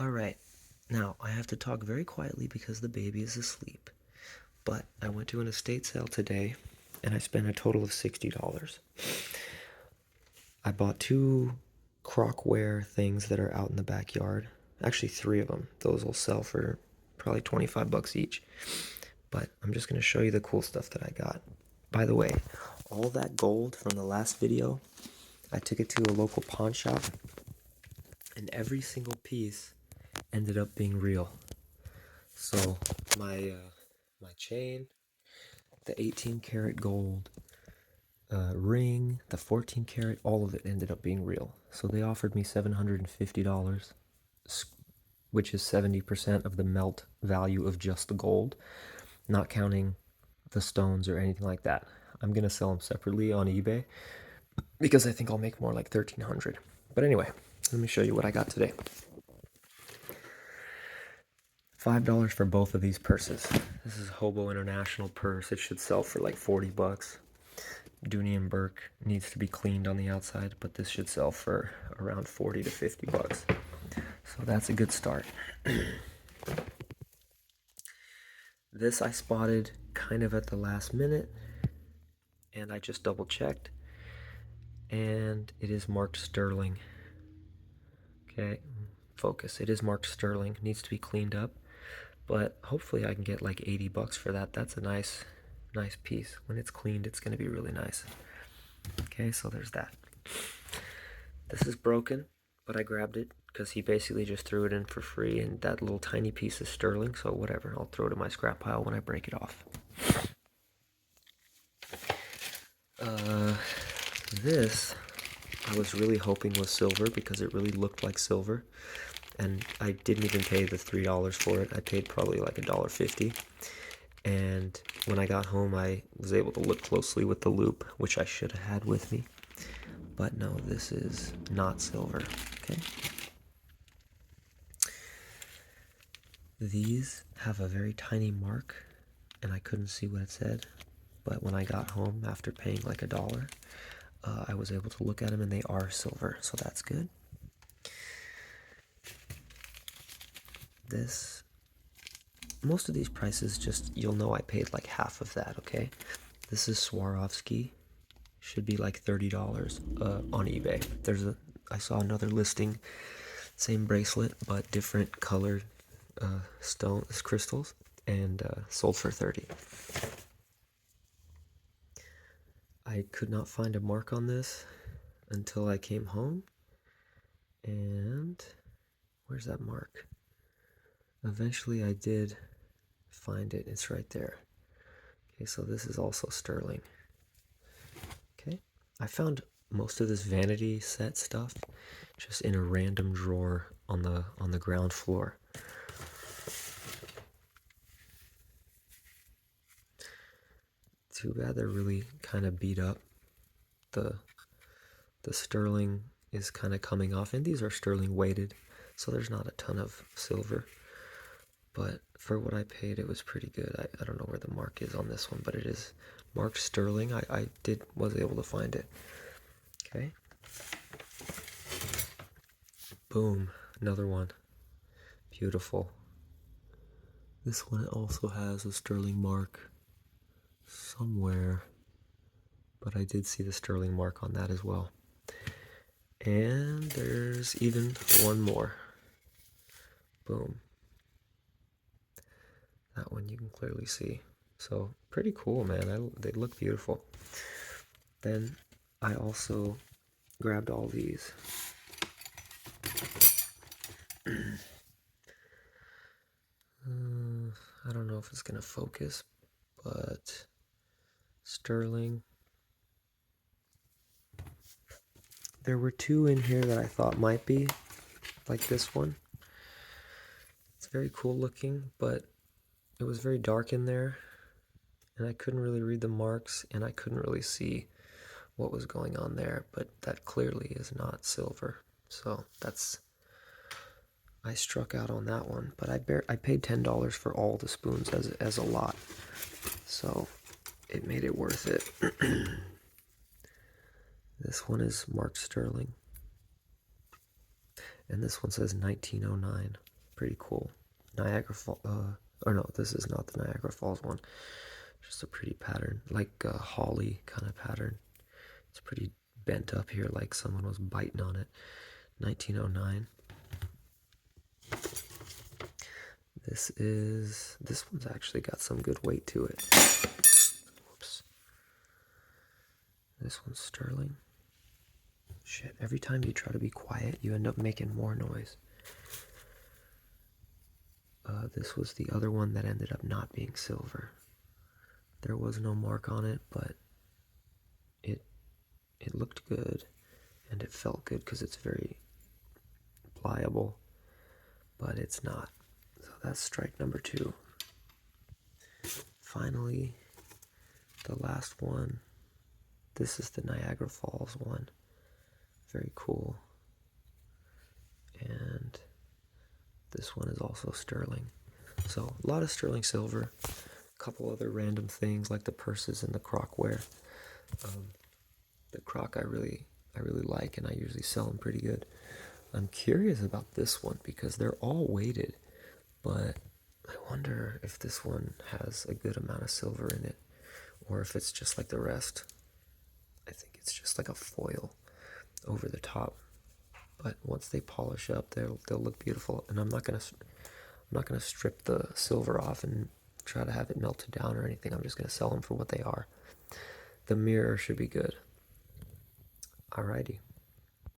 Alright, now I have to talk very quietly because the baby is asleep. But I went to an estate sale today and I spent a total of $60. I bought two crockware things that are out in the backyard. Actually, three of them. Those will sell for probably 25 bucks each. But I'm just going to show you the cool stuff that I got. By the way, all that gold from the last video, I took it to a local pawn shop and every single piece ended up being real. So my chain, the 18 karat gold ring, the 14 karat, all of it ended up being real. So they offered me $750, which is 70% of the melt value of just the gold, not counting the stones or anything like that. I'm gonna sell them separately on eBay because I think I'll make more like 1300. But anyway, let me show you what I got today. $5 for both of these purses. This is a Hobo International purse. It should sell for like 40 bucks. Dooney and Burke needs to be cleaned on the outside, but this should sell for around 40 to 50 bucks. So that's a good start. This I spotted kind of at the last minute, and I just double checked, and it is marked sterling. Okay, focus. It is marked sterling. Needs to be cleaned up, but hopefully I can get like 80 bucks for that. That's a nice piece. When it's cleaned, it's going to be really nice. Okay, so there's that. This is broken, but I grabbed it because he basically just threw it in for free, and that little tiny piece is sterling, so whatever. I'll throw it in my scrap pile when I break it off. This I was really hoping was silver because it really looked like silver, and I didn't even pay the $3 for it. I paid probably like $1.50. And when I got home, I was able to look closely with the loop, which I should have had with me. But no, this is not silver. Okay. These have a very tiny mark, and I couldn't see what it said. But when I got home after paying like $1, I was able to look at them, and they are silver, so that's good. Most of these prices, just, you'll know I paid like half of that, okay? This is Swarovski. Should be like $30 on eBay. I saw another listing, same bracelet, but different colored stones, crystals, and sold for 30. I could not find a mark on this until I came home, and where's that mark? Eventually I did find it. It's right there. Okay, so this is also sterling. Okay, I found most of this vanity set stuff just in a random drawer on the ground floor. Too bad they're really kind of beat up. The sterling is kind of coming off, and these are sterling weighted, so there's not a ton of silver. But for what I paid, it was pretty good. I don't know where the mark is on this one, but it is marked sterling. I was able to find it. Okay. Boom, another one. Beautiful. This one also has a sterling mark somewhere, but I did see the sterling mark on that as well. And there's even one more. Boom. That one you can clearly see. So pretty cool, man. They look beautiful. Then I also grabbed all these. I don't know if it's gonna focus, but sterling. There were two in here that I thought might be, like this one. It's very cool looking, but it was very dark in there, and I couldn't really read the marks, and I couldn't really see what was going on there, but that clearly is not silver. So I struck out on that one, but I paid $10 for all the spoons as a lot, so it made it worth it. This one is marked sterling, And this one says 1909. Pretty cool. Niagara Falls. Or no, this is not the Niagara Falls one. Just a pretty pattern, like a holly kind of pattern. It's pretty bent up here, like someone was biting on it. 1909. This one's actually got some good weight to it. Whoops. This one's sterling. Shit, every time you try to be quiet, you end up making more noise. This was the other one that ended up not being silver. There was no mark on it, but it looked good, and it felt good because it's very pliable, but it's not. So that's strike number 2. Finally, the last one. This is the Niagara Falls one. Very cool. And this one is also sterling. So a lot of sterling silver. A couple other random things like the purses and the crockware. The croc I really like, and I usually sell them pretty good. I'm curious about this one because they're all weighted, but I wonder if this one has a good amount of silver in it, or if it's just like the rest. I think it's just like a foil over the top. But once they polish up, they'll look beautiful. And I'm not gonna strip the silver off and try to have it melted down or anything. I'm just gonna sell them for what they are. The mirror should be good. Alrighty.